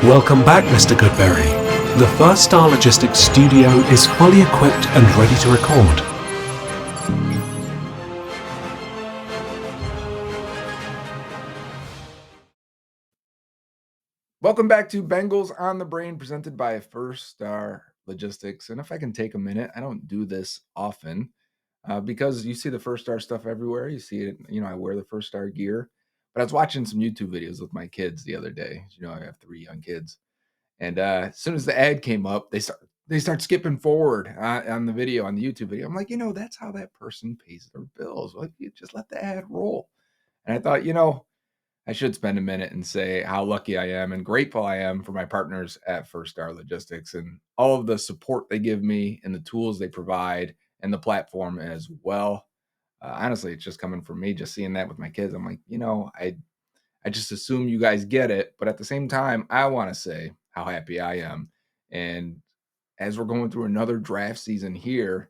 Welcome back, Mr. Goodberry. The First Star Logistics studio is fully equipped and ready to record. Welcome back to Bengals on the Brain, presented by First Star Logistics. And if I can take a minute, I don't do this often because you see the First Star stuff everywhere. You see it, I wear the First Star gear. But I was watching some YouTube videos with my kids the other day. I have 3 young kids. And as soon as the ad came up, they start skipping forward on the video, on the YouTube video. I'm like, that's how that person pays their bills. Well, you just let the ad roll. And I thought, I should spend a minute and say how lucky I am and grateful I am for my partners at First Star Logistics and all of the support they give me and the tools they provide and the platform as well. Honestly, it's just coming from me, just seeing that with my kids. I'm like, I just assume you guys get it. But at the same time, I want to say how happy I am. And as we're going through another draft season here,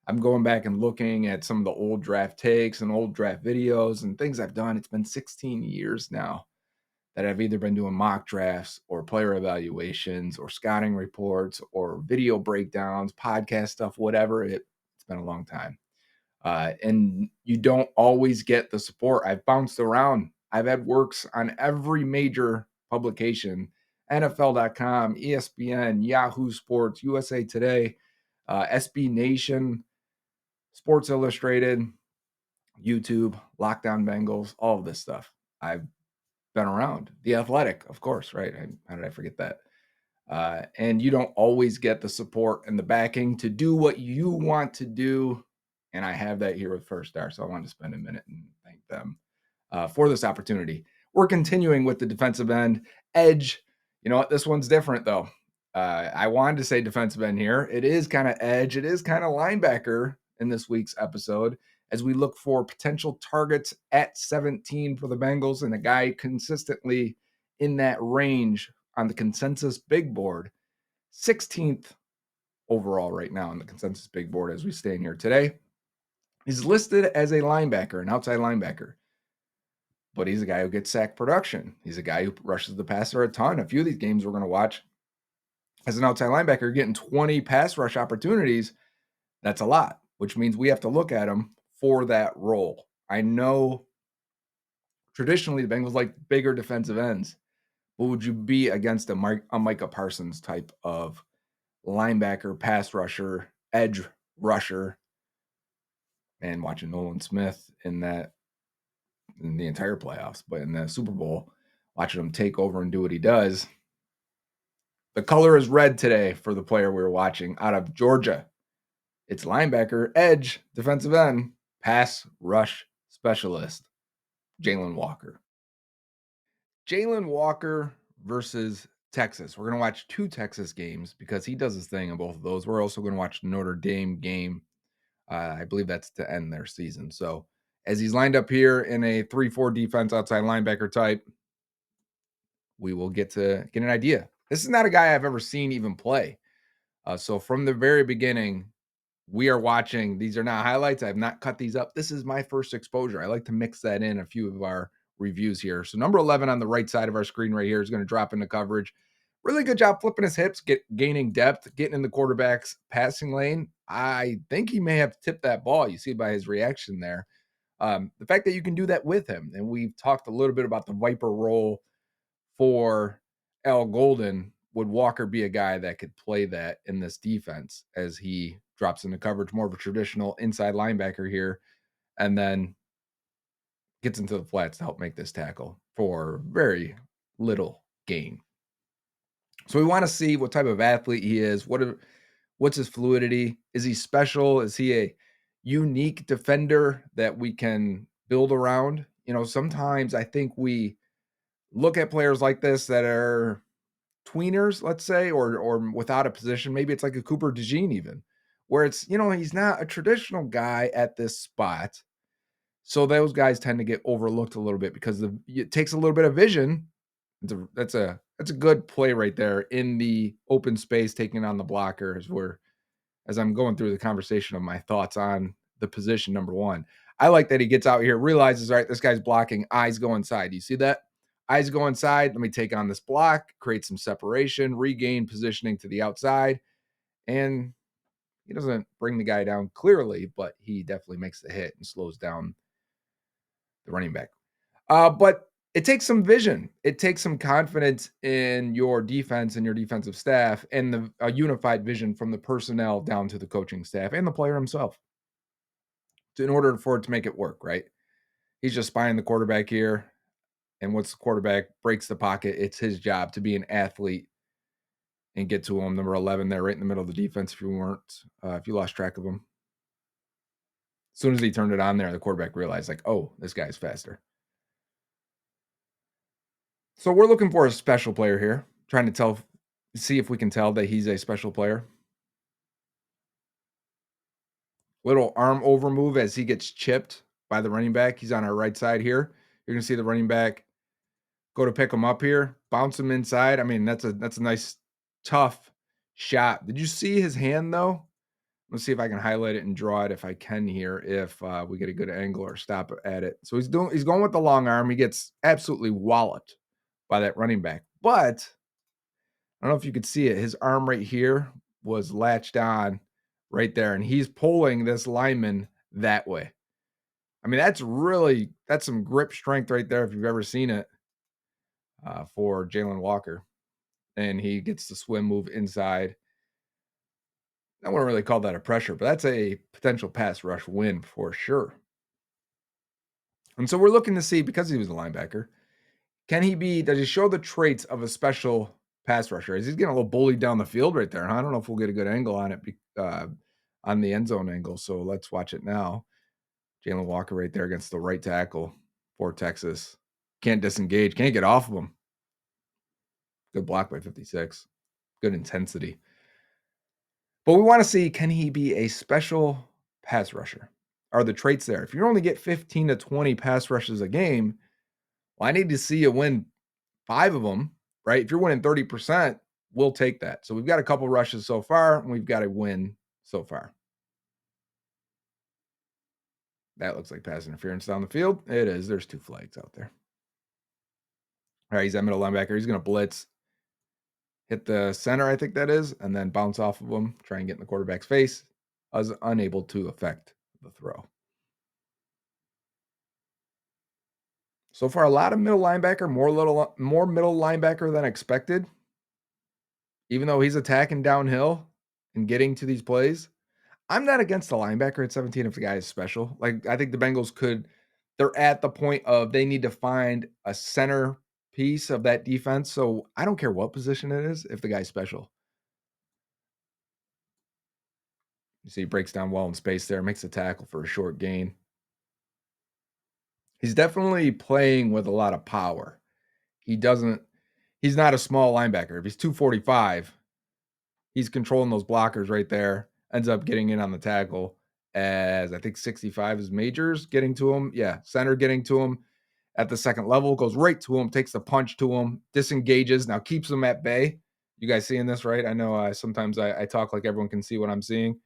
I'm going back and looking at some of the old draft takes and old draft videos and things I've done. It's been 16 years now that I've either been doing mock drafts or player evaluations or scouting reports or video breakdowns, podcast stuff, whatever. It's been a long time. And you don't always get the support. I've bounced around. I've had works on every major publication, NFL.com, ESPN, Yahoo Sports, USA Today, SB Nation, Sports Illustrated, YouTube, Lockdown Bengals, all of this stuff. I've been around. The Athletic, of course, right? How did I forget that? And you don't always get the support and the backing to do what you want to do. And I have that here with First Star. So I wanted to spend a minute and thank them for this opportunity. We're continuing with the defensive end edge. You know what? This one's different, though. I wanted to say defensive end here. It is kind of edge. It is kind of linebacker in this week's episode as we look for potential targets at 17 for the Bengals and a guy consistently in that range on the consensus big board, 16th overall right now on the consensus big board as we stand here today. He's listed as a linebacker, an outside linebacker, but he's a guy who gets sack production. He's a guy who rushes the passer a ton. A few of these games we're going to watch as an outside linebacker, getting 20 pass rush opportunities. That's a lot, which means we have to look at him for that role. I know traditionally the Bengals like bigger defensive ends. What would you be against a Micah Parsons type of linebacker, pass rusher, edge rusher? And watching Nolan Smith in the entire playoffs, but in the Super Bowl, watching him take over and do what he does. The color is red today for the player we were watching out of Georgia. It's linebacker, edge, defensive end, pass rush specialist, Jalon Walker. Jalon Walker versus Texas. We're going to watch 2 Texas games because he does his thing in both of those. We're also going to watch the Notre Dame game. I believe that's to end their season. So as he's lined up here in a 3-4 defense outside linebacker type, we will get an idea. This is not a guy I've ever seen even play. So from the very beginning, we are watching. These are not highlights. I have not cut these up. This is my first exposure. I like to mix that in a few of our reviews here. So number 11 on the right side of our screen right here is going to drop into coverage. Really good job flipping his hips, gaining depth, getting in the quarterback's passing lane. I think he may have tipped that ball. You see by his reaction there. The fact that you can do that with him, and we've talked a little bit about the Viper role for Al Golden. Would Walker be a guy that could play that in this defense as he drops into coverage, more of a traditional inside linebacker here, and then gets into the flats to help make this tackle for very little gain? So we want to see what type of athlete he is. What's his fluidity? Is he special? Is he a unique defender that we can build around? Sometimes I think we look at players like this that are tweeners, let's say, or without a position. Maybe it's like a Cooper DeJean even, where it's, he's not a traditional guy at this spot. So those guys tend to get overlooked a little bit because it takes a little bit of vision. That's a good play right there in the open space, taking on the blockers. As I'm going through the conversation of my thoughts on the position number 1, I like that he gets out here, realizes, all right, this guy's blocking, eyes go inside. You see that? Eyes go inside. Let me take on this block, create some separation, regain positioning to the outside. And he doesn't bring the guy down clearly, but he definitely makes the hit and slows down the running back. But it takes some vision. It takes some confidence in your defense and your defensive staff and a unified vision from the personnel down to the coaching staff and the player himself in order for it to make it work, right? He's just spying the quarterback here. And once the quarterback breaks the pocket, it's his job to be an athlete and get to him. Number 11 there, right in the middle of the defense. If you lost track of him, as soon as he turned it on there, the quarterback realized, like, oh, this guy's faster. So we're looking for a special player here, trying to see if we can tell that he's a special player. Little arm over move as he gets chipped by the running back. He's on our right side here. You're gonna see the running back go to pick him up here, bounce him inside. I mean, that's a nice, tough shot. Did you see his hand though? Let's see if I can highlight it and draw it if I can here, if we get a good angle or stop at it. So he's going with the long arm. He gets absolutely walloped by that running back. But I don't know if you could see it. His arm right here was latched on right there, and he's pulling this lineman that way. I mean, that's some grip strength right there if you've ever seen it for Jalon Walker. And he gets the swim move inside. I wouldn't really call that a pressure, but that's a potential pass rush win for sure. And so we're looking to see, because he was a linebacker, does he show the traits of a special pass rusher? Is he getting a little bullied down the field right there? Huh? I don't know if we'll get a good angle on it, on the end zone angle. So let's watch it now. Jalon Walker right there against the right tackle for Texas. Can't disengage, can't get off of him. Good block by 56. Good intensity. But we want to see, can he be a special pass rusher? Are the traits there? If you only get 15 to 20 pass rushes a game, well, I need to see you win 5 of them, right? If you're winning 30%, we'll take that. So we've got a couple rushes so far, and we've got a win so far. That looks like pass interference down the field. It is. There's 2 flags out there. All right, he's that middle linebacker. He's going to blitz, hit the center, I think that is, and then bounce off of him, try and get in the quarterback's face. I was unable to affect the throw. So far, a lot of middle linebacker, more middle linebacker than expected. Even though he's attacking downhill and getting to these plays, I'm not against the linebacker at 17 if the guy is special. Like, I think the Bengals they're at the point of they need to find a center piece of that defense. So I don't care what position it is if the guy's special. You see, he breaks down well in space there, makes a tackle for a short gain. He's definitely playing with a lot of power. He's not a small linebacker. If he's 245, he's controlling those blockers right there, ends up getting in on the tackle as I think 65 is Majors getting to him. Yeah, center getting to him at the second level, goes right to him, takes the punch to him, disengages, now keeps him at bay. You guys seeing this, right? I know sometimes I talk like everyone can see what I'm seeing,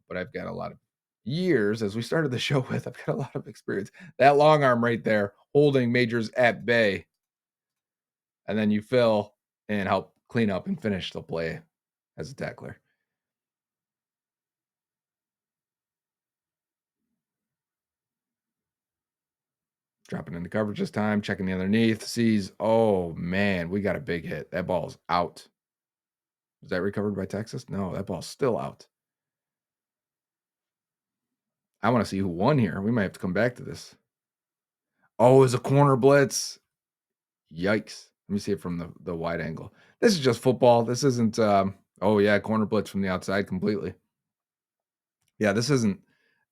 but I've got a lot of years, as we started the show with, I've got a lot of experience. That long arm right there, holding Majors at bay, and then you fill and help clean up and finish the play as a tackler. Dropping into coverage this time, checking the underneath, sees, oh man, we got a big hit. That ball's out. Was that recovered by Texas? No, that ball's still out. I want to see who won here. We might have to come back to this. Oh, it's a corner blitz. Yikes. Let me see it from the wide angle. This is just football. This isn't, oh yeah, corner blitz from the outside completely. Yeah, this isn't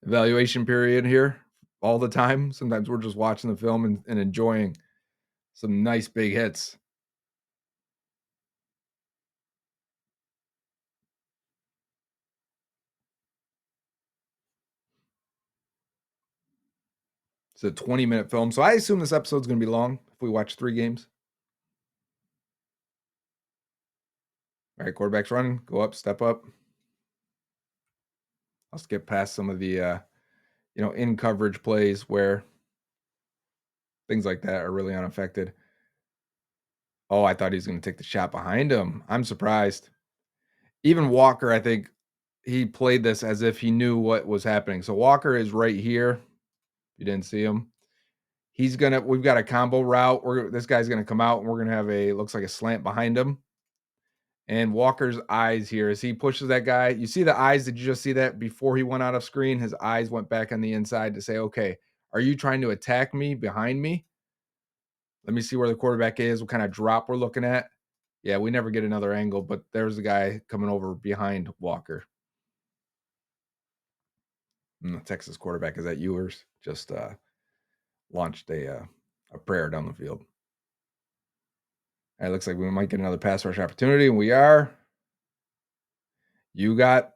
evaluation period here all the time. Sometimes we're just watching the film and enjoying some nice big hits. It's a 20-minute film. So I assume this episode's going to be long if we watch 3 games. All right, quarterback's running. Go up, step up. I'll skip past some of the, in coverage plays where things like that are really unaffected. Oh, I thought he was gonna take the shot behind him. I'm surprised. Even Walker, I think he played this as if he knew what was happening. So Walker is right here. You didn't see him. We've got a combo route. This guy's gonna come out and we're gonna have looks like a slant behind him. And Walker's eyes here as he pushes that guy. You see the eyes? Did you just see that before he went out of screen? His eyes went back on the inside to say, okay, are you trying to attack me behind me? Let me see where the quarterback is, what kind of drop we're looking at. Yeah, we never get another angle, but there's the guy coming over behind Walker. And the Texas quarterback is at Ewers. Just launched a prayer down the field. It looks like we might get another pass rush opportunity, and we are. You got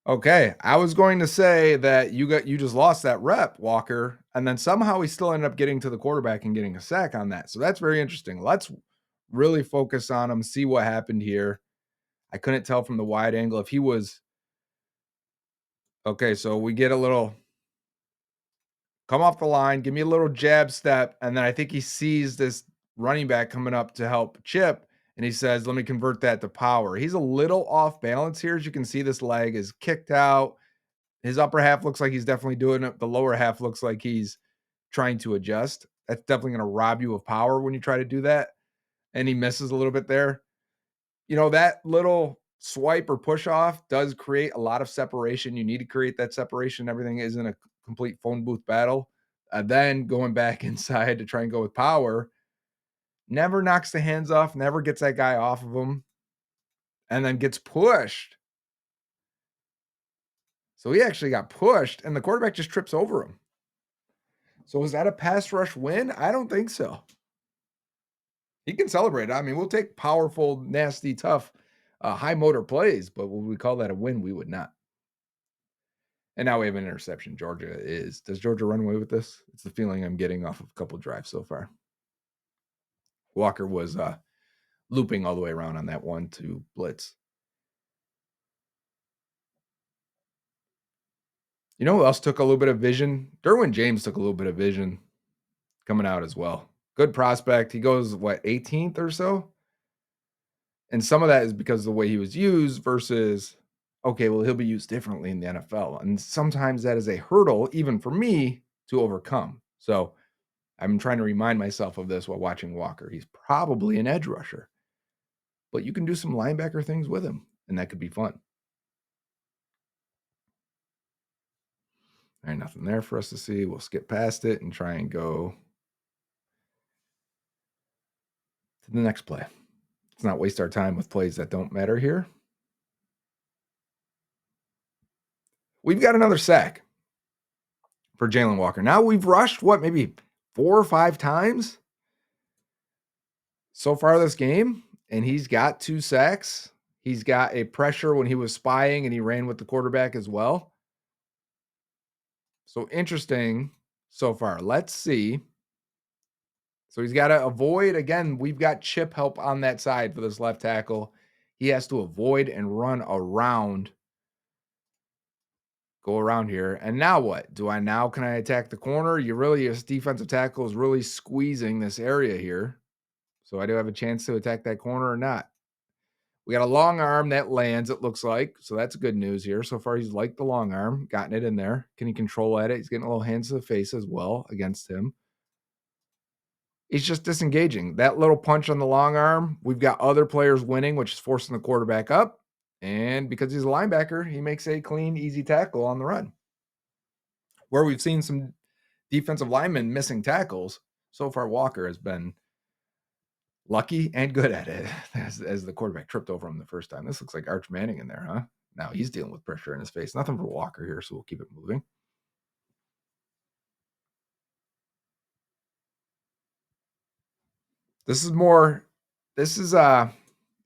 okay. I was going to say that you just lost that rep, Walker, and then somehow he still ended up getting to the quarterback and getting a sack on that. So that's very interesting. Let's really focus on him, see what happened here. I couldn't tell from the wide angle if he was okay. So we get a little come off the line, give me a little jab step, and then I think he sees this running back coming up to help Chip, and he says, "Let me convert that to power." He's a little off balance here. As you can see, this leg is kicked out. His upper half looks like he's definitely doing it. The lower half looks like he's trying to adjust. That's definitely going to rob you of power when you try to do that. And he misses a little bit there. That little swipe or push off does create a lot of separation. You need to create that separation. Everything isn't a complete phone booth battle. Then going back inside to try and go with power, never knocks the hands off, never gets that guy off of him, and then gets pushed. So he actually got pushed, and the quarterback just trips over him. So was that a pass rush win? I don't think so. He can celebrate. I mean, we'll take powerful, nasty, tough, high motor plays, but would we call that a win? We would not. And now we have an interception. Does Georgia run away with this? It's the feeling I'm getting off of a couple drives so far. Walker was looping all the way around on that 1-2 blitz. You know who else took a little bit of vision? Derwin James took a little bit of vision coming out as well. Good prospect. He goes, 18th or so? And some of that is because of the way he was used versus, okay, well, he'll be used differently in the NFL. And sometimes that is a hurdle, even for me, to overcome. So I'm trying to remind myself of this while watching Walker. He's probably an edge rusher, but you can do some linebacker things with him, and that could be fun. All right, nothing there for us to see. We'll skip past it and try and go to the next play. Let's not waste our time with plays that don't matter here. We've got another sack for Jalon Walker. Now we've rushed, maybe 4 or 5 times so far this game, and he's got 2 sacks. He's got a pressure when he was spying, and he ran with the quarterback as well. So interesting so far. Let's see. So he's got to avoid. Again, we've got Chip help on that side for this left tackle. He has to avoid and run around. Go around here. And now what? Can I attack the corner? This defensive tackle is really squeezing this area here. So I do have a chance to attack that corner or not. We got a long arm that lands, it looks like. So that's good news here. So far, he's liked the long arm, gotten it in there. Can he control at it? He's getting a little hands to the face as well against him. He's just disengaging. That little punch on the long arm, we've got other players winning, which is forcing the quarterback up. And because he's a linebacker, he makes a clean, easy tackle on the run. Where we've seen some defensive linemen missing tackles, so far Walker has been lucky and good at it as the quarterback tripped over him the first time. This looks like Arch Manning in there, huh? Now he's dealing with pressure in his face. Nothing for Walker here, so we'll keep it moving. This is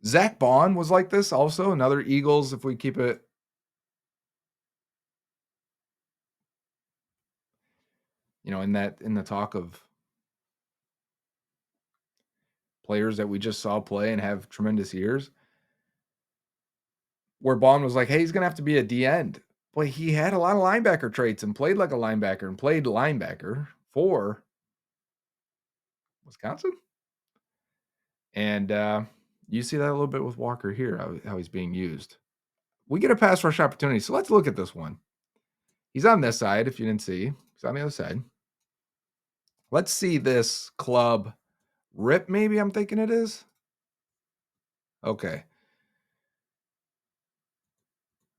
Zach Bond was like this also. Another Eagles, if we keep it. In the talk of players that we just saw play and have tremendous years, where Bond was like, hey, he's going to have to be a D end. Boy, he had a lot of linebacker traits and played like a linebacker and played linebacker for Wisconsin. And you see that a little bit with Walker here, how he's being used. We get a pass rush opportunity. So let's look at this one. He's on this side, if you didn't see. He's on the other side. Let's see this club rip, maybe I'm thinking it is. Okay.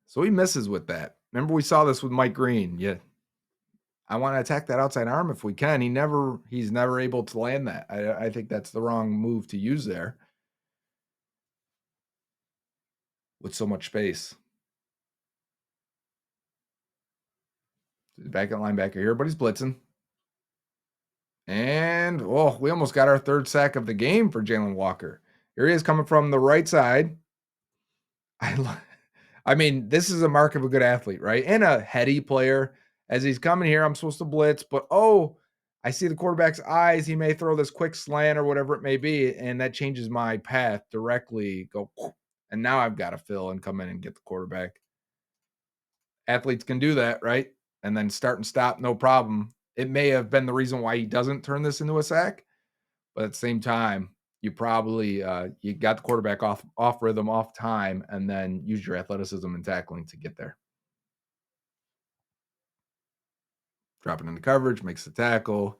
So he misses with that. Remember, we saw this with Mike Green. Yeah. I want to attack that outside arm if we can. He's never able to land that. I think that's the wrong move to use there with so much space. Back at linebacker here, but he's blitzing. And, we almost got our third sack of the game for Jalon Walker. Here he is coming from the right side. I mean, this is a mark of a good athlete, right? And a heady player. As he's coming here, I'm supposed to blitz, but I see the quarterback's eyes. He may throw this quick slant or whatever it may be, and that changes my path directly. And now I've got to fill and come in and get the quarterback. Athletes can do that, right? And then start and stop, no problem. It may have been the reason why he doesn't turn this into a sack, but at the same time, you probably you got the quarterback off rhythm, off time, and then use your athleticism and tackling to get there. Dropping into coverage, makes the tackle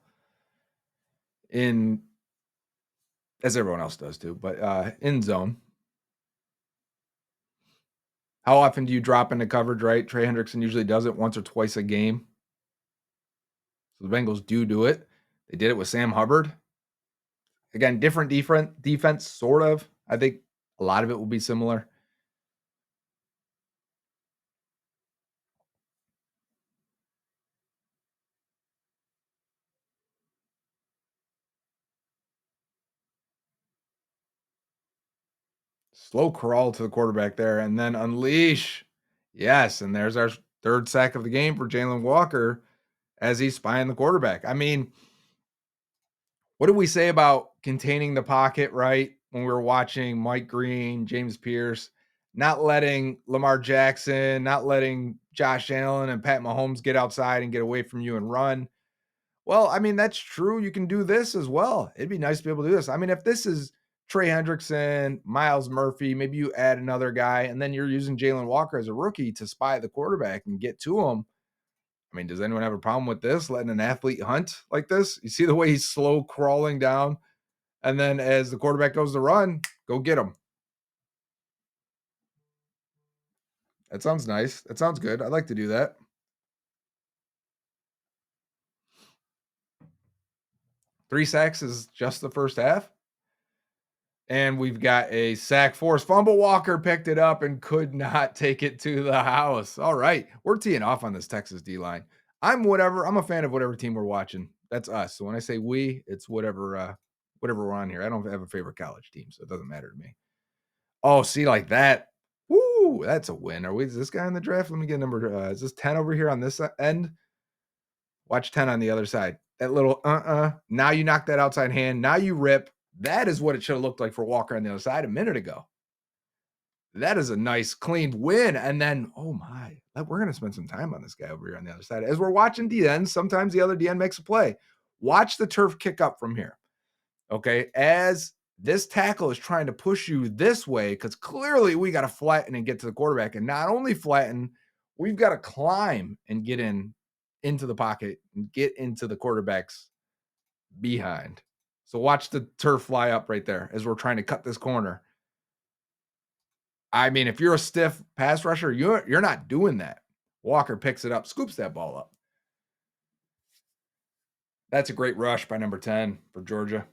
in, as everyone else does too, but in zone. How often do you drop into coverage, right? Trey Hendrickson usually does it once or twice a game. So the Bengals do it. They did it with Sam Hubbard. Again, different defense, sort of. I think a lot of it will be similar. Slow crawl to the quarterback there and then unleash. Yes, and there's our third sack of the game for Jalon Walker as he's spying the quarterback. I mean, what did we say about containing the pocket, right? When we were watching Mike Green, James Pierce, not letting Lamar Jackson, not letting Josh Allen and Pat Mahomes get outside and get away from you and run. Well, I mean, that's true. You can do this as well. It'd be nice to be able to do this. I mean, if this is Trey Hendrickson, Miles Murphy, maybe you add another guy, and then you're using Jalon Walker as a rookie to spy the quarterback and get to him. I mean, does anyone have a problem with this, letting an athlete hunt like this? You see the way he's slow crawling down, and then as the quarterback goes to run, go get him. That sounds nice. That sounds good. I'd like to do that. Three sacks is just the first half. And we've got a sack force fumble. Walker picked it up and could not take it to the house. All right. We're teeing off on this Texas D line. I'm a fan of whatever team we're watching. That's us. So when I say we, it's whatever we're on here. I don't have a favorite college team, so it doesn't matter to me. Oh, see, like that. Woo, that's a win. Is this guy in the draft? Let me get number. Is this 10 over here on this end? Watch 10 on the other side. That little Now you knock that outside hand. Now you rip. That is what it should have looked like for Walker on the other side a minute ago. That is a nice, clean win. And then, oh my, we're going to spend some time on this guy over here on the other side. As we're watching DN, sometimes the other DN makes a play. Watch the turf kick up from here. Okay. As this tackle is trying to push you this way, because clearly we got to flatten and get to the quarterback. And not only flatten, we've got to climb and get into the pocket and get into the quarterback's behind. So watch the turf fly up right there as we're trying to cut this corner. I mean, if you're a stiff pass rusher, you're not doing that. Walker picks it up, scoops that ball up. That's a great rush by number 10 for Georgia.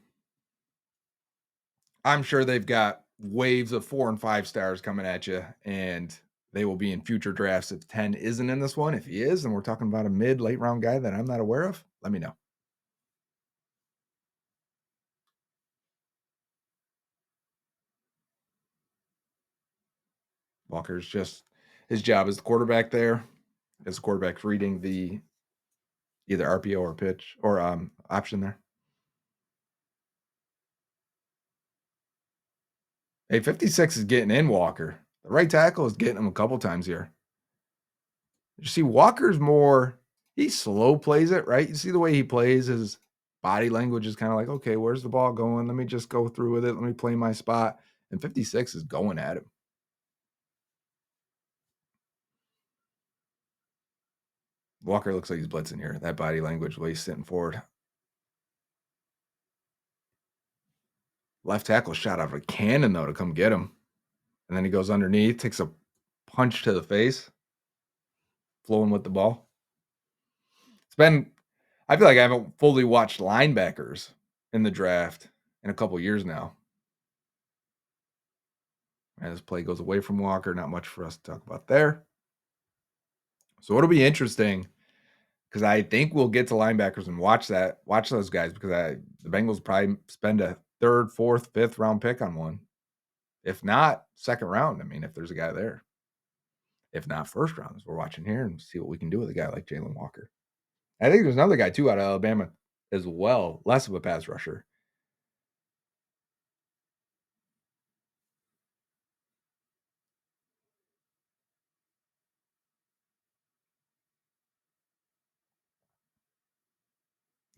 I'm sure they've got waves of 4 and 5 stars coming at you, and they will be in future drafts if 10 isn't in this one. If he is, and we're talking about a late round guy that I'm not aware of, let me know. Walker's just, his job as the quarterback there. As the quarterback's reading the either RPO or pitch or option there. Hey, 56 is getting in Walker. The right tackle is getting him a couple times here. You see, Walker's more, he slow plays it, right? You see the way he plays his body language is kind of like, okay, where's the ball going? Let me just go through with it. Let me play my spot. And 56 is going at him. Walker looks like he's blitzing here. That body language, the way he's sitting forward. Left tackle shot out of a cannon, though, to come get him. And then he goes underneath, takes a punch to the face, flowing with the ball. I feel like I haven't fully watched linebackers in the draft in a couple years now. And this play goes away from Walker. Not much for us to talk about there. So it'll be interesting because I think we'll get to linebackers and watch those guys because the Bengals probably spend a third, fourth, fifth round pick on one. If not, second round. I mean, if there's a guy there. If not, first round, as we're watching here and see what we can do with a guy like Jalon Walker. I think there's another guy too out of Alabama as well, less of a pass rusher.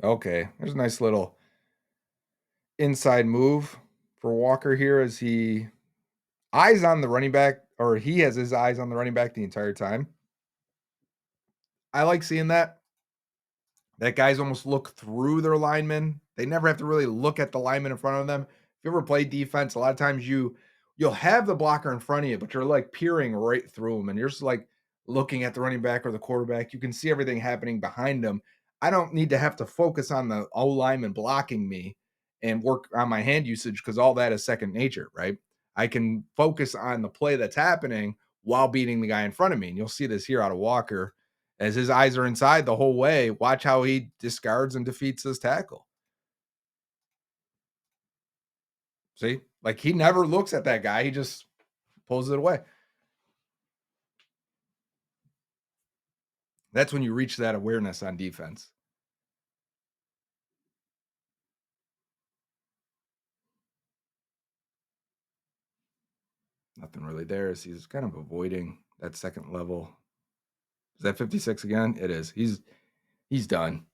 Okay, there's a nice little inside move for Walker here as he eyes on the running back, or he has his eyes on the running back the entire time. I like seeing that. That guys almost look through their linemen. They never have to really look at the lineman in front of them. If you ever play defense, a lot of times you'll have the blocker in front of you, but you're like peering right through them, and you're just like looking at the running back or the quarterback. You can see everything happening behind them. I don't need to have to focus on the O lineman blocking me and work on my hand usage because all that is second nature, right? I can focus on the play that's happening while beating the guy in front of me. And you'll see this here out of Walker as his eyes are inside the whole way. Watch how he discards and defeats this tackle. See, like he never looks at that guy. He just pulls it away. That's when you reach that awareness on defense. Nothing really there as he's kind of avoiding that second level. Is that 56 again? It is. He's done.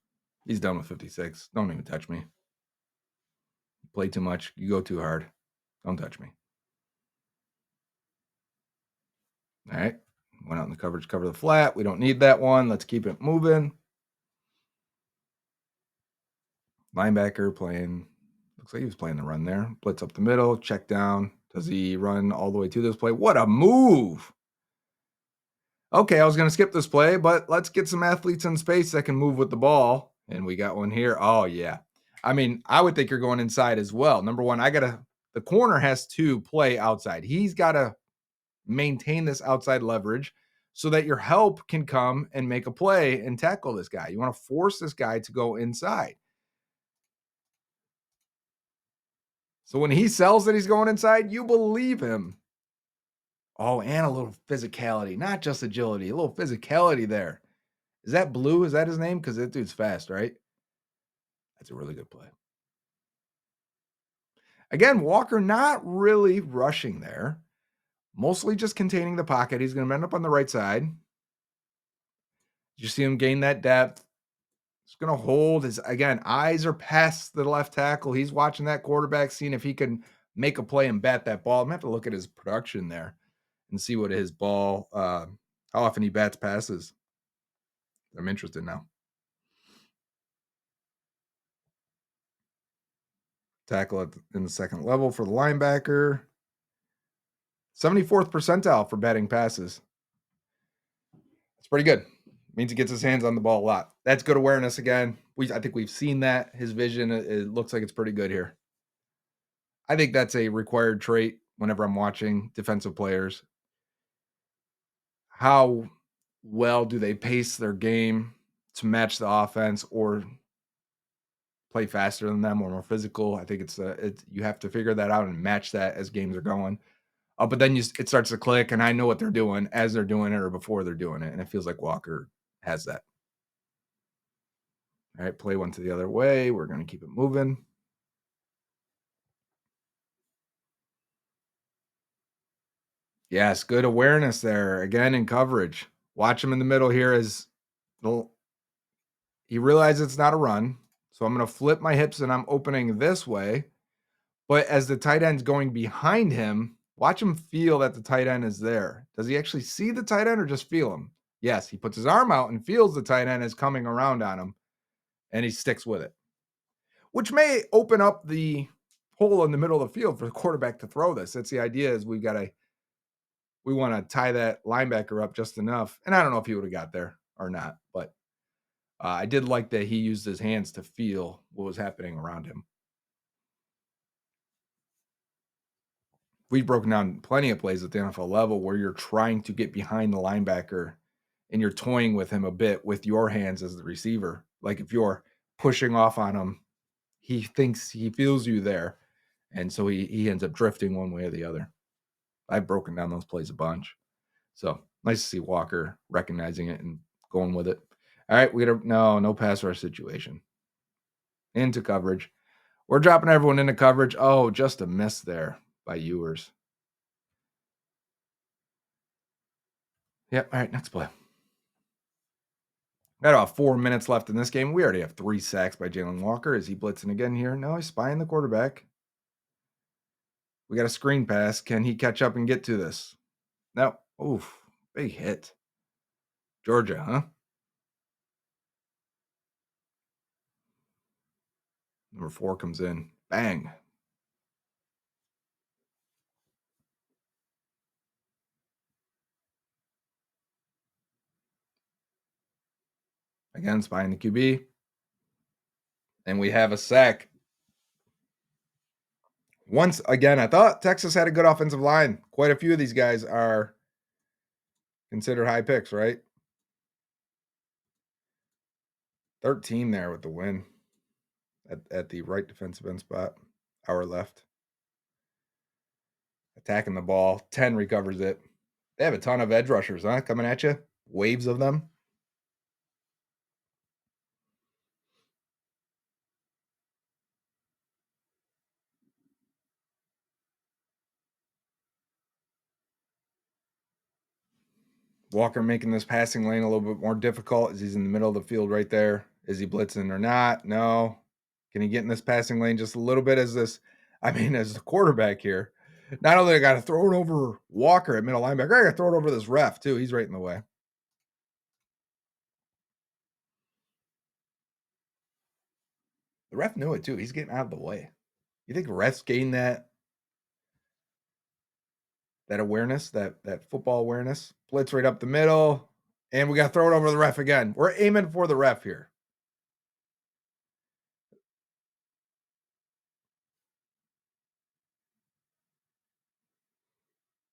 He's done with 56. Don't even touch me. You play too much. You go too hard. Don't touch me. All right. Went out in the coverage, cover the flat. We don't need that one. Let's keep it moving. Linebacker playing, looks like he was playing the run there. Blitz up the middle, check down. Does he run all the way to this play? What a move. Okay, I was going to skip this play, but let's get some athletes in space that can move with the ball. And we got one here. Oh, yeah. I mean, I would think you're going inside as well. Number one, the corner has to play outside. He's got to maintain this outside leverage so that your help can come and make a play and tackle this guy. You want to force this guy to go inside. So when he sells that he's going inside, you believe him. Oh, and a little physicality, not just agility, a little physicality there. Is that Blue? Is that his name? Because that dude's fast, right? That's a really good play. Again, Walker not really rushing there, mostly just containing the pocket. He's going to end up on the right side. You see him gain that depth. He's going to hold his, again, eyes are past the left tackle. He's watching that quarterback, seeing if he can make a play and bat that ball. I'm going to have to look at his production there and see what his ball, how often he bats passes. I'm interested now. Tackle in the second level for the linebacker. 74th percentile for batting passes. That's pretty good. Means he gets his hands on the ball a lot. That's good awareness again. I think we've seen that. His vision, it looks like it's pretty good here. I think that's a required trait whenever I'm watching defensive players. How well do they pace their game to match the offense or play faster than them or more physical? I think it's you have to figure that out and match that as games are going. But then it starts to click, and I know what they're doing as they're doing it or before they're doing it, and it feels like Walker has that. All right, play one to the other way. We're going to keep it moving. Yes, good awareness there. Again, in coverage. Watch him in the middle here as he realizes it's not a run. So I'm going to flip my hips and I'm opening this way. But as the tight end's going behind him, watch him feel that the tight end is there. Does he actually see the tight end or just feel him? Yes, he puts his arm out and feels the tight end is coming around on him, and he sticks with it, which may open up the hole in the middle of the field for the quarterback to throw this. That's the idea is we want to tie that linebacker up just enough. And I don't know if he would have got there or not, but I did like that he used his hands to feel what was happening around him. We've broken down plenty of plays at the NFL level where you're trying to get behind the linebacker and you're toying with him a bit with your hands as the receiver. Like if you're pushing off on him, he thinks he feels you there. And so he ends up drifting one way or the other. I've broken down those plays a bunch. So nice to see Walker recognizing it and going with it. All right, we got no pass rush situation. Into coverage. We're dropping everyone into coverage. Oh, just a miss there by Ewers. Yep. All right, next play. Got about 4 minutes left in this game. We already have 3 sacks by Jalon Walker. Is he blitzing again here? No, he's spying the quarterback. We got a screen pass. Can he catch up and get to this? No. Oof. Big hit. Georgia, huh? Number 4 comes in. Bang. Again, spying the QB. And we have a sack. Once again, I thought Texas had a good offensive line. Quite a few of these guys are considered high picks, right? 13 there with the win at the right defensive end spot. Our left. Attacking the ball. 10 recovers it. They have a ton of edge rushers, huh? Coming at you. Waves of them. Walker making this passing lane a little bit more difficult as he's in the middle of the field right there. Is he blitzing or not? No. Can he get in this passing lane just a little bit as the quarterback here? Not only I got to throw it over Walker at middle linebacker, I got to throw it over this ref too. He's right in the way. The ref knew it too. He's getting out of the way. You think refs gain that awareness, that football awareness? Blitz right up the middle, and we got to throw it over the ref again. We're aiming for the ref here.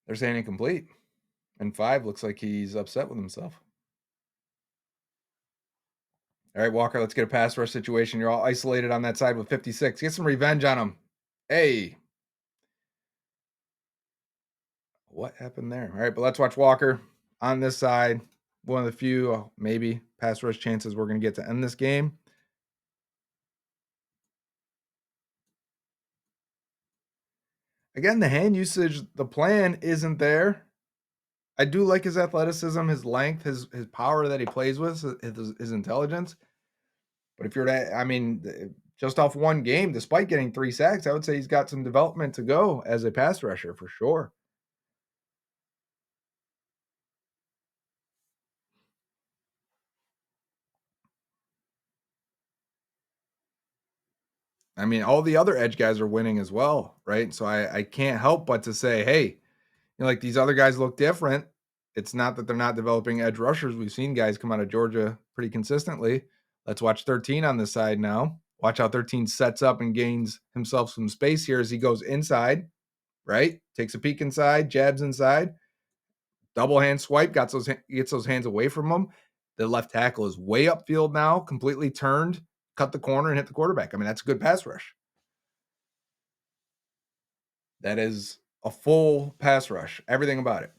They're saying incomplete. And 5 looks like he's upset with himself. All right, Walker, let's get a pass rush situation. You're all isolated on that side with 56. Get some revenge on him. Hey. What happened there? All right, but let's watch Walker on this side. One of the few, maybe, pass rush chances we're going to get to end this game. Again, the hand usage, the plan isn't there. I do like his athleticism, his length, his power that he plays with, his intelligence. But if you're just off one game, despite getting 3 sacks, I would say he's got some development to go as a pass rusher for sure. I mean, all the other edge guys are winning as well, right? So I can't help but to say, hey, like these other guys look different. It's not that they're not developing edge rushers. We've seen guys come out of Georgia pretty consistently. Let's watch 13 on this side now. Watch how 13 sets up and gains himself some space here as he goes inside, right? Takes a peek inside, jabs inside, double hand swipe, gets those hands away from him. The left tackle is way upfield now, completely turned, cut the corner and hit the quarterback. I mean, that's a good pass rush. That is a full pass rush. Everything about it.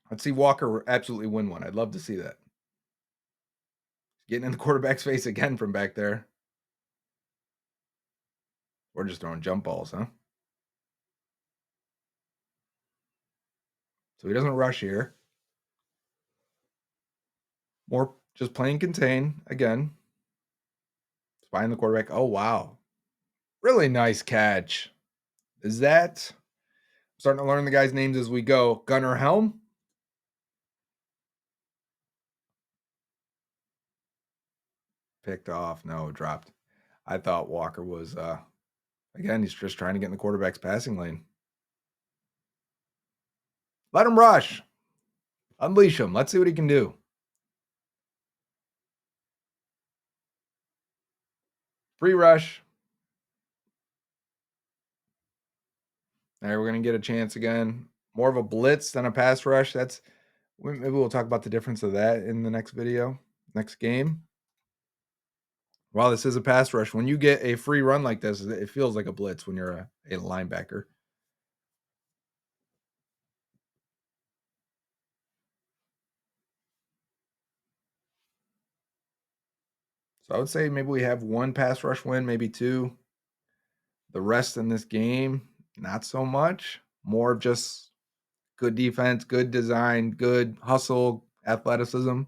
Let's see Walker absolutely win one. I'd love to see that. Getting in the quarterback's face again from back there. We're just throwing jump balls, huh? So he doesn't rush here. More just playing contain again. Spying the quarterback. Oh, wow. Really nice catch. Is that starting to learn the guys' names as we go? Gunnar Helm? Picked off. No, dropped. I thought Walker was again, he's just trying to get in the quarterback's passing lane. Let him rush. Unleash him. Let's see what he can do. Free rush. All right, we're going to get a chance again. More of a blitz than a pass rush. Maybe we'll talk about the difference of that in the next video, next game. While this is a pass rush, when you get a free run like this, it feels like a blitz when you're a linebacker. So I would say maybe we have one pass rush win, maybe two. The rest in this game, not so much. More of just good defense, good design, good hustle, athleticism.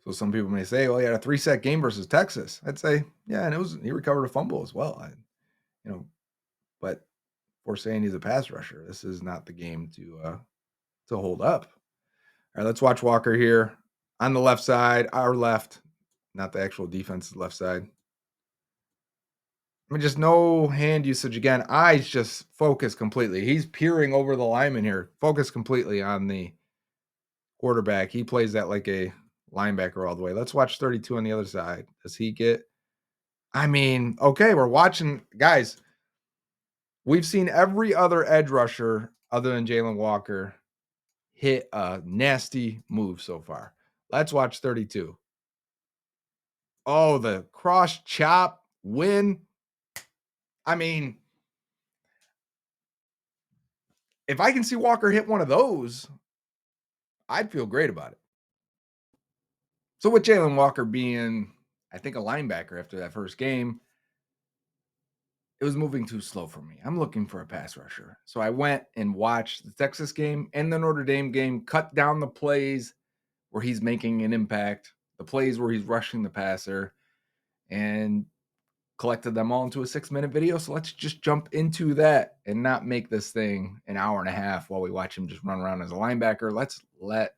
So some people may say, "Well, he had a 3-set game versus Texas." I'd say, yeah, and he recovered a fumble as well. You know, but we're saying he's a pass rusher. This is not the game to hold up. All right, let's watch Walker here on the left side, our left, not the actual defense's left side. I mean, just no hand usage again. Eyes just focus completely. He's peering over the lineman here. Focus completely on the quarterback. He plays that like a linebacker all the way. Let's watch 32 on the other side. Does he get? I mean, okay, we're watching, guys. We've seen every other edge rusher other than Jalon Walker hit a nasty move so far. Let's watch 32. Oh, the cross chop win. I mean, if I can see Walker hit one of those, I'd feel great about it. So with Jalon Walker being, I think, a linebacker after that first game, it was moving too slow for me. I'm looking for a pass rusher. So I went and watched the Texas game and the Notre Dame game, cut down the plays where he's making an impact, the plays where he's rushing the passer, and collected them all into a 6-minute video. So let's just jump into that and not make this thing an hour and a half while we watch him just run around as a linebacker. Let's let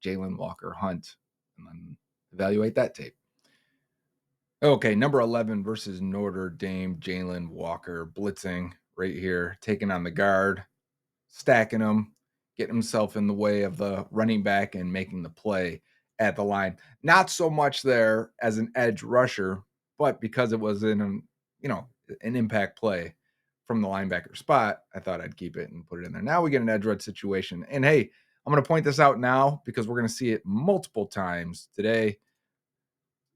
Jalon Walker hunt and then evaluate that tape. Okay, number 11 versus Notre Dame, Jalon Walker blitzing right here, taking on the guard, stacking him, getting himself in the way of the running back and making the play at the line. Not so much there as an edge rusher, but because it was an impact play from the linebacker spot, I thought I'd keep it and put it in there. Now we get an edge rush situation. And hey, I'm going to point this out now because we're going to see it multiple times today.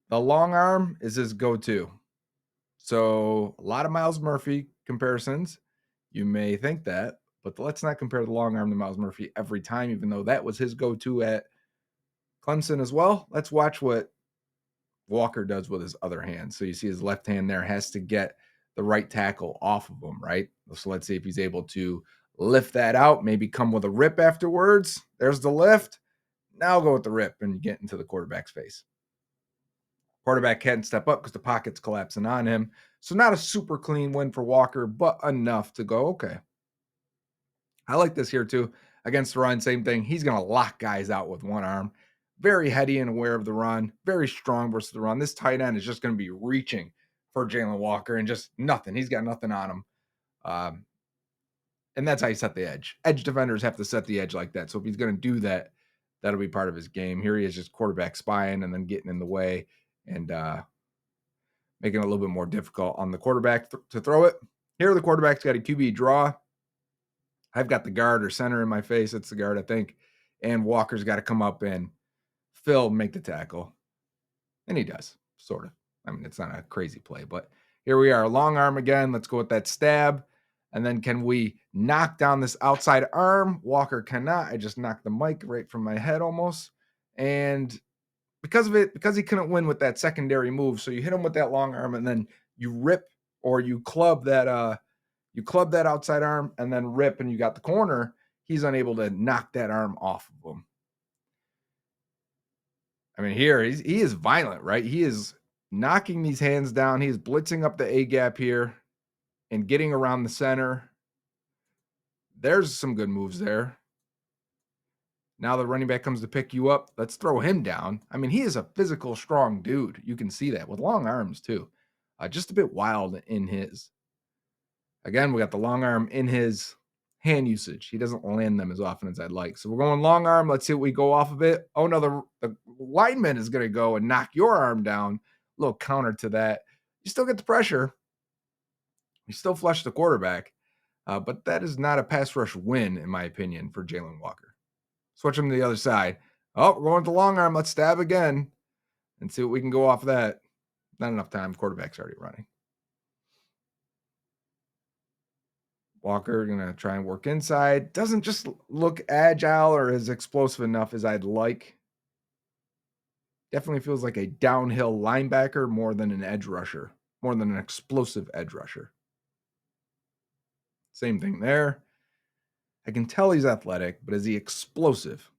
The long arm is his go-to. So a lot of Miles Murphy comparisons. You may think that, but let's not compare the long arm to Miles Murphy every time, even though that was his go-to at Clemson as well. Let's watch what Walker does with his other hand. So you see his left hand there has to get the right tackle off of him, right? So let's see if he's able to lift that out, maybe come with a rip afterwards. There's the lift. Now go with the rip and get into the quarterback's face. Quarterback can't step up because the pocket's collapsing on him. So not a super clean win for Walker, but enough to go, okay. I like this here too. Against the run, same thing. He's going to lock guys out with one arm. Very heady and aware of the run. Very strong versus the run. This tight end is just going to be reaching for Jalon Walker and just nothing. He's got nothing on him. And that's how you set the edge. Edge defenders have to set the edge like that. So if he's going to do that, that'll be part of his game. Here he is just quarterback spying and then getting in the way and making it a little bit more difficult on the quarterback to throw it. Here the quarterback's got a QB draw. I've got the guard or center in my face. It's the guard, I think. And Walker's got to come up and make the tackle. And he does, sort of. I mean, it's not a crazy play, but here we are. Long arm again. Let's go with that stab. And then can we knock down this outside arm? Walker cannot. I just knocked the mic right from my head almost. And because of it, because he couldn't win with that secondary move, so you hit him with that long arm and then you rip or you club that outside arm and then rip and you got the corner, he's unable to knock that arm off of him. I mean, here he is violent, right? He is knocking these hands down. He is blitzing up the A gap here and getting around the center. There's some good moves there. Now the running back comes to pick you up. Let's throw him down. I mean, he is a physical, strong dude. You can see that with long arms too. Just a bit wild in his. Again, we got the long arm in his hand usage. He doesn't land them as often as I'd like. So we're going long arm. Let's see what we go off of it. Oh no, the lineman is going to go and knock your arm down. A little counter to that. You still get the pressure. You still flush the quarterback. But that is not a pass rush win, in my opinion, for Jalon Walker. Switch him to the other side. Oh, we're going to the long arm. Let's stab again and see what we can go off of that. Not enough time. Quarterback's already running. Walker going to try and work inside. Doesn't just look agile or as explosive enough as I'd like. Definitely feels like a downhill linebacker more than an edge rusher, more than an explosive edge rusher. Same thing there. I can tell he's athletic, but is he explosive?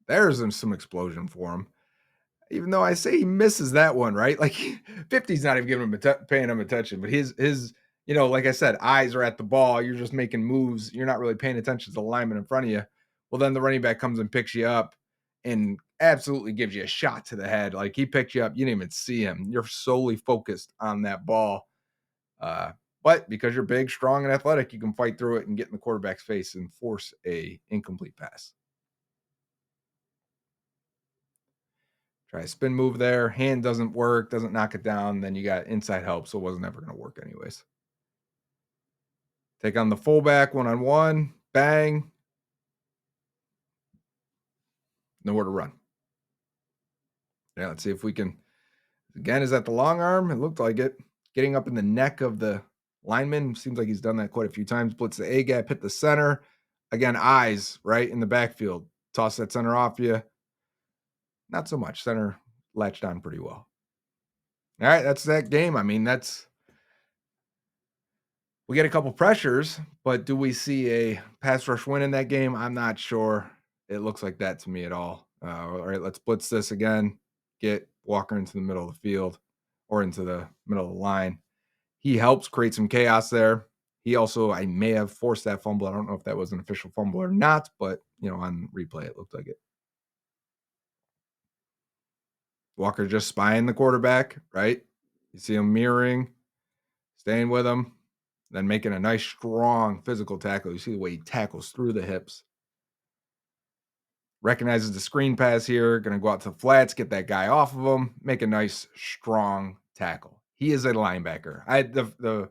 There's some explosion for him. Even though I say he misses that one, right? Like 50's not even giving him paying him attention, but his like I said, eyes are at the ball. You're just making moves. You're not really paying attention to the lineman in front of you. Well, then the running back comes and picks you up and absolutely gives you a shot to the head. Like he picked you up, you didn't even see him. You're solely focused on that ball. But because you're big, strong, and athletic, you can fight through it and get in the quarterback's face and force a incomplete pass. Try a spin move there. Hand doesn't work, doesn't knock it down. Then you got inside help, so it wasn't ever going to work anyways. Take on the fullback one-on-one. Bang. Nowhere to run. Yeah, let's see if we can. Again, is that the long arm? It looked like it. Getting up in the neck of the lineman. Seems like he's done that quite a few times. Blitz the A gap, hit the center. Again, eyes right in the backfield. Toss that center off you. Not so much. Center latched on pretty well. All right, that's that game. I mean, we get a couple pressures, but do we see a pass rush win in that game? I'm not sure. It looks like that to me at all. All right, let's blitz this again. Get Walker into the middle of the field or into the middle of the line. He helps create some chaos there. He also, I may have forced that fumble. I don't know if that was an official fumble or not, but on replay, it looked like it. Walker just spying the quarterback, right? You see him mirroring, staying with him, then making a nice, strong physical tackle. You see the way he tackles through the hips. Recognizes the screen pass here, going to go out to the flats, get that guy off of him, make a nice, strong tackle. He is a linebacker. The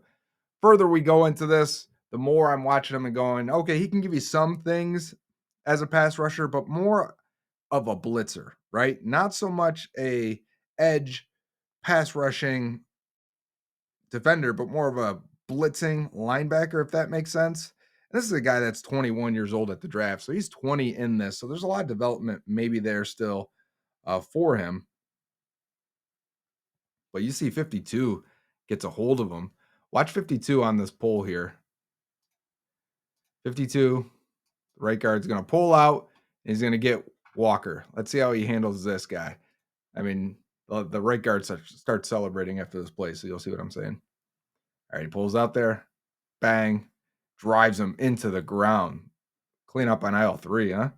further we go into this, the more I'm watching him and going, okay, he can give you some things as a pass rusher, but more of a blitzer, right? Not so much a edge pass rushing defender, but more of a blitzing linebacker, if that makes sense. And this is a guy that's 21 years old at the draft, so he's 20 in this. So there's a lot of development maybe there still for him. But you see 52 gets a hold of him. Watch 52 on this pull here. 52, the right guard's going to pull out, and he's going to get Walker. Let's see how he handles this guy. I mean, the right guard starts celebrating after this play, so you'll see what I'm saying. All right, he pulls out there. Bang. Drives him into the ground. Clean up on aisle 3, huh?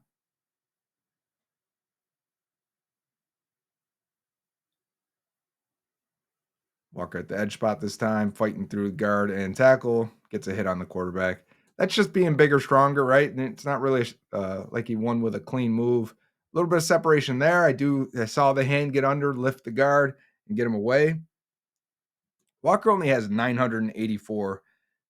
Walker at the edge spot this time, fighting through guard and tackle. Gets a hit on the quarterback. That's just being bigger, stronger, right? And it's not really like he won with a clean move. A little bit of separation there. I saw the hand get under, lift the guard, and get him away. Walker only has 984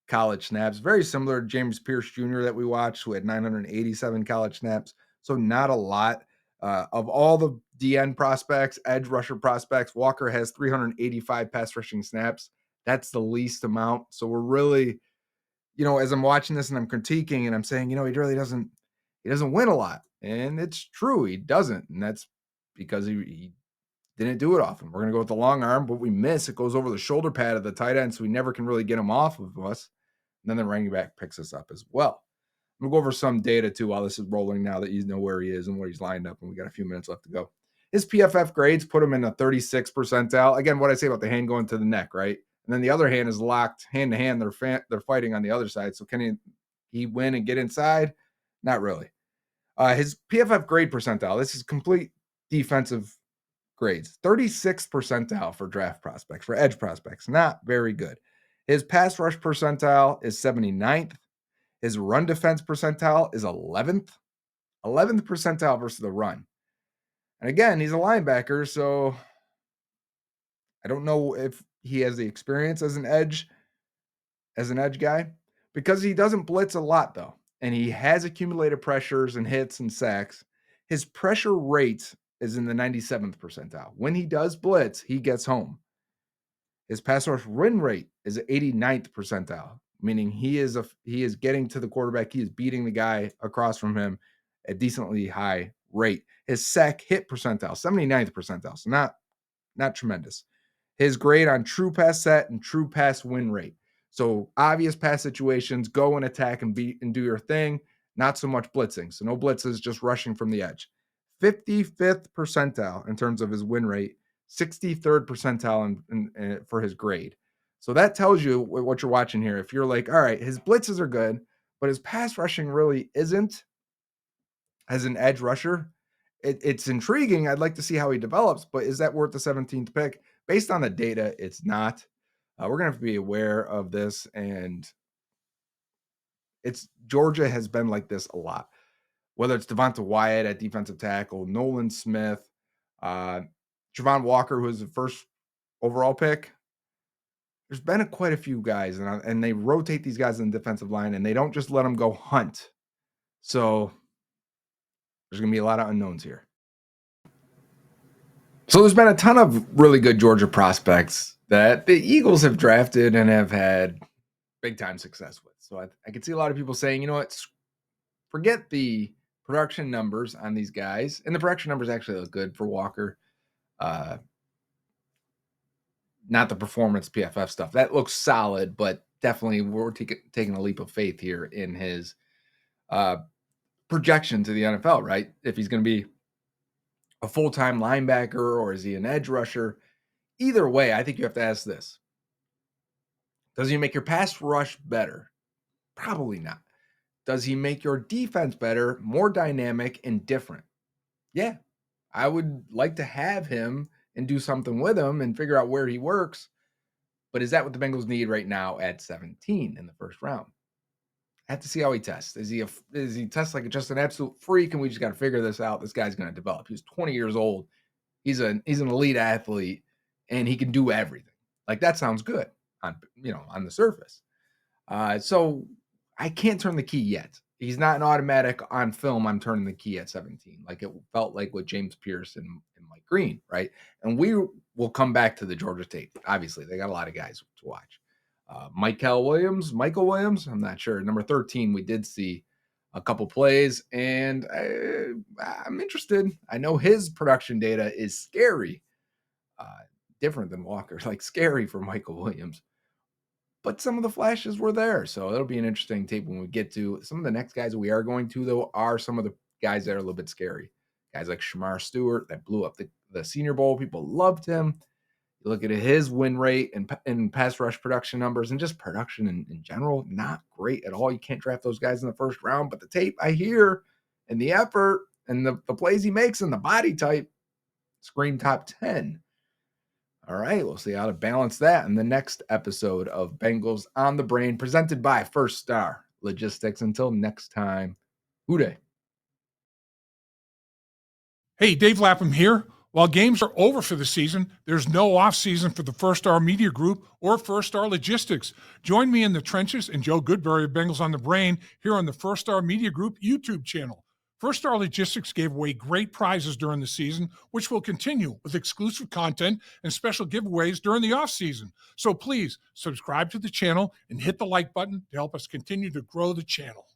college snaps, very similar to James Pierce Jr. that we watched, who had 987 college snaps. So not a lot. Of all the DN prospects, edge rusher prospects, Walker has 385 pass rushing snaps. That's the least amount. So we're really, as I'm watching this and I'm critiquing and I'm saying, he really doesn't win a lot. And it's true, he doesn't. And that's because he didn't do it often. We're going to go with the long arm, but we miss. It goes over the shoulder pad of the tight end, so we never can really get him off of us. And then the running back picks us up as well. I'm going to go over some data too while this is rolling now that you know where he is and where he's lined up, and we got a few minutes left to go. His PFF grades put him in a 36th percentile. Again, what I say about the hand going to the neck, right? And then the other hand is locked hand to hand. They're fighting on the other side. So can he win and get inside? Not really. His PFF grade percentile, this is complete defensive grades, 36th percentile for draft prospects, for edge prospects. Not very good. His pass rush percentile is 79th. His run defense percentile is 11th. 11th percentile versus the run. And again, he's a linebacker, so I don't know if he has the experience as an edge guy, because he doesn't blitz a lot though. And he has accumulated pressures and hits and sacks. His pressure rate is in the 97th percentile. When he does blitz, he gets home. His pass rush win rate is 89th percentile, meaning he is getting to the quarterback. He is beating the guy across from him at decently high rate. His sack hit percentile, 79th percentile, so not tremendous. His grade on true pass set and true pass win rate. So obvious pass situations, go and attack and beat and do your thing. Not so much blitzing. So no blitzes, just rushing from the edge. 55th percentile in terms of his win rate, 63rd percentile for his grade. So that tells you what you're watching here. If you're like, all right, his blitzes are good, but his pass rushing really isn't as an edge rusher. It's intriguing. I'd like to see how he develops, but is that worth the 17th pick? Based on the data, it's not. We're going to have to be aware of this, and Georgia has been like this a lot. Whether it's Devonta Wyatt at defensive tackle, Nolan Smith, Jalon Walker, who was the first overall pick. There's been quite a few guys, and they rotate these guys in the defensive line, and they don't just let them go hunt. So there's going to be a lot of unknowns here. So there's been a ton of really good Georgia prospects that the Eagles have drafted and have had big time success with. So I could see a lot of people saying, you know what, forget the production numbers on these guys. And the production numbers actually look good for Walker. Not the performance PFF stuff. That looks solid, but definitely we're taking a leap of faith here in his projection to the NFL, right? If he's going to be a full-time linebacker or is he an edge rusher? Either way, I think you have to ask this. Does he make your pass rush better? Probably not. Does he make your defense better, more dynamic, and different? Yeah. I would like to have him and do something with him and figure out where he works. But is that what the Bengals need right now at 17 in the first round? I have to see how he tests. Is he test like just an absolute freak and we just got to figure this out? This guy's going to develop. He's 20 years old. He's an elite athlete and he can do everything. Like that sounds good on the surface. So I can't turn the key yet. He's not an automatic on film. I'm turning the key at 17. Like it felt like with James Pierce and Mike Green, right? And we will come back to the Georgia tape. Obviously, they got a lot of guys to watch. Michael Williams, I'm not sure. Number 13, we did see a couple plays, and I'm interested. I know his production data is scary, different than Walker's, like scary for Michael Williams. But some of the flashes were there, so it'll be an interesting tape when we get to some of the next guys we are going to, though, are some of the guys that are a little bit scary. Guys like Shamar Stewart that blew up the Senior Bowl. People loved him. You look at his win rate and pass rush production numbers and just production in general, not great at all. You can't draft those guys in the first round, but the tape I hear and the effort and the plays he makes and the body type scream top 10. All right, we'll see how to balance that in the next episode of Bengals on the Brain, presented by First Star Logistics. Until next time, Hooday. Hey, Dave Lapham here. While games are over for the season, there's no off-season for the First Star Media Group or First Star Logistics. Join me in the trenches and Joe Goodberry of Bengals on the Brain here on the First Star Media Group YouTube channel. First Star Logistics gave away great prizes during the season, which will continue with exclusive content and special giveaways during the off-season. So please subscribe to the channel and hit the like button to help us continue to grow the channel.